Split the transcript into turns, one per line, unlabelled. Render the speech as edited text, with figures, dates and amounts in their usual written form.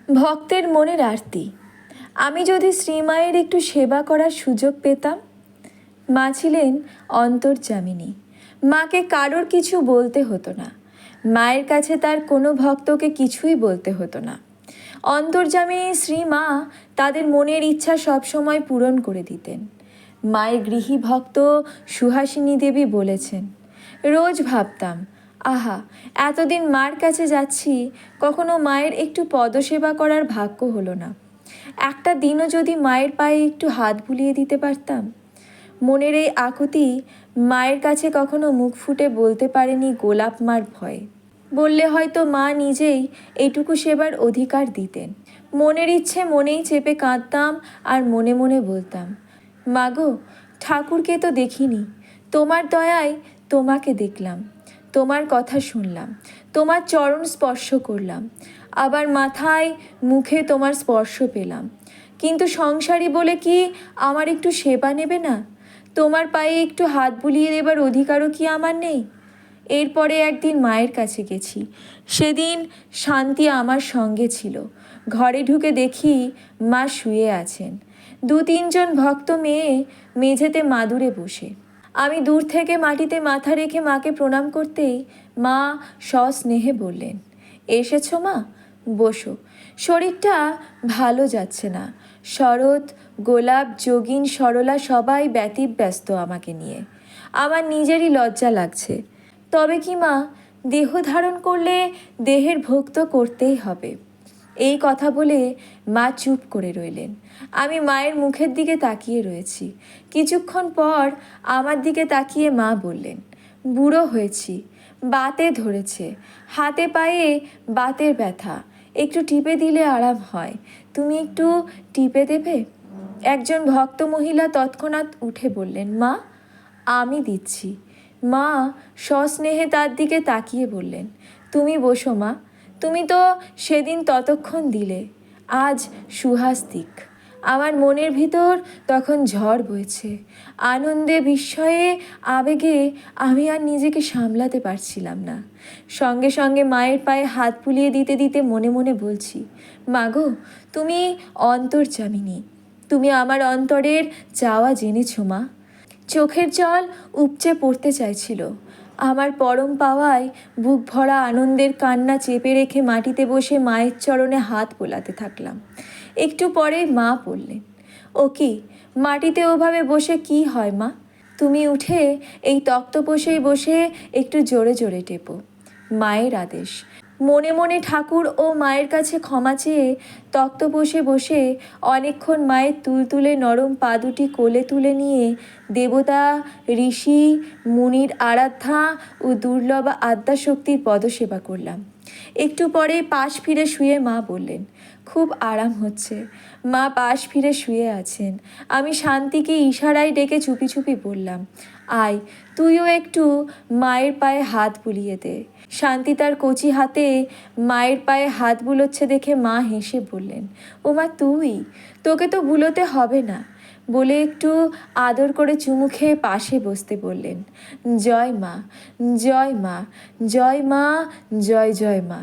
ভক্তের মনের আরতি। আমি যদি শ্রীমায়ের একটু সেবা করার সুযোগ পেতাম। মা ছিলেন অন্তর্যামিনী। মাকে কারোর কিছু বলতে হতো না। মায়ের কাছে তার কোনো ভক্তকে কিছুই বলতে হতো না। অন্তর্যামিনী শ্রীমা তাদের মনের ইচ্ছা সবসময় পূরণ করে দিতেন। মায়ের গৃহী ভক্ত সুহাসিনী দেবী বলেছেন, রোজ ভাবতাম, আহা, এতদিন মার কাছে যাচ্ছি, কখনো মায়ের একটু পদসেবা করার ভাগ্য হলো না। একটা দিনও যদি মায়ের পায়ে একটু হাত বুলিয়ে দিতে পারতাম। মনের এই আকুতি মায়ের কাছে কখনো মুখ ফুটে বলতে পারেনি গোলাপ মার ভয়ে। বললে হয়তো মা নিজেই এইটুকু সেবার অধিকার দিতেন। মনের ইচ্ছে মনেই চেপে কাঁদতাম আর মনে মনে বলতাম, মাগো, ঠাকুরকে তো দেখিনি, তোমার দয়ায় তোমাকে দেখলাম, তোমার কথা শুনলাম, তোমার চরণ স্পর্শ করলাম, আবার মাথায় মুখে তোমার স্পর্শ পেলাম, কিন্তু সংসারী বলে কি আমার একটু সেবা নেবে না? তোমার পায়ে একটু হাত বুলিয়ে দেবার অধিকারও কি আমার নেই? এরপরে একদিন মায়ের কাছে গেছি। সেদিন শান্তি আমার সঙ্গে ছিল। ঘরে ঢুকে দেখি মা শুয়ে আছেন। 2-3 জন ভক্ত মেয়ে মেঝেতে মাদুরে বসে। আমি দূর থেকে মাটিতে মাথা রেখে মাকে প্রণাম করতেই মা সস্নেহে বললেন, এসেছো মা? বসো। শরীরটা ভালো যাচ্ছে না। শরৎ, গোলাপ, যোগিন, সরলা সবাই ব্যতিব্যস্ত আমাকে নিয়ে। আমার নিজেরই লজ্জা লাগছে। তবে কি মা, দেহ ধারণ করলে দেহের ভোগ তো করতেই হবে। এই কথা বলে মা চুপ করে রইলেন। আমি মায়ের মুখের দিকে তাকিয়ে রয়েছি। কিছুক্ষণ পর আমার দিকে তাকিয়ে মা বললেন, বুড়ো হয়েছি, বাতে ধরেছে, হাতে পায়ে বাতের ব্যথা, একটু টিপে দিলে আরাম হয়, তুমি একটু টিপে দেবে? একজন ভক্ত মহিলা তৎক্ষণাৎ উঠে বললেন, মা, আমি দিচ্ছি। মা সস্নেহে তার দিকে তাকিয়ে বললেন, তুমি বসো মা, তুমি তো সেদিন ততক্ষণ দিলে, আজ সুহাস্তিক। আমার মনের ভিতর তখন ঝড় বইছে। আনন্দে, বিস্ময়ে, আবেগে আমি আর নিজেকে সামলাতে পারছিলাম না। সঙ্গে সঙ্গে মায়ের পায়ে হাত বুলিয়ে দিতে দিতে মনে মনে বলছি, মাগো, তুমি অন্তর্যামিনী, তুমি আমার অন্তরের চাওয়া জেনেছো মা। চোখের জল উপচে পড়তে চাইছিল। আমার পরম পাওয়ায় বুক ভরা আনন্দের কান্না চেপে রেখে মাটিতে বসে মায়ের চরণে হাত বোলাতে থাকলাম। একটু পরে মা বললেন, ও কি, মাটিতে ওভাবে বসে কি হয় মা? তুমি উঠে এই তক্তপোষেই বসে একটু জোরে জোরে টেপো। মায়ের আদেশ। মনে মনে ঠাকুর ও মায়ের কাছে ক্ষমা চেয়ে তক্তপোষে বসে অনেকক্ষণ মায়ের তুলতুলে নরম পা দুটি কোলে তুলে নিয়ে দেবতা, ঋষি, মুনির আরাধ্যা ও দুর্লভা আদ্যাশক্তির পদসেবা করলাম। একটু পরে পাশ ফিরে শুয়ে মা বললেন, খুব আরাম হচ্ছে। মা পাশ ফিরে শুয়ে আছেন। আমি শান্তিকে ইশারায় ডেকে চুপি চুপি বললাম, আয়, তুইও একটু মায়ের পায়ে হাত বুলিয়ে দে। শান্তি তার কচি হাতে মায়ের পায়ে হাত বুলোচ্ছে দেখে মা হেসে বললেন, ও মা, তুই, তোকে তো বুলোতে হবে না, বলে একটু আদর করে চুমু খেয়ে পাশে বসতে বললেন। জয় মা, জয় মা, জয় মা, জয় জয় মা।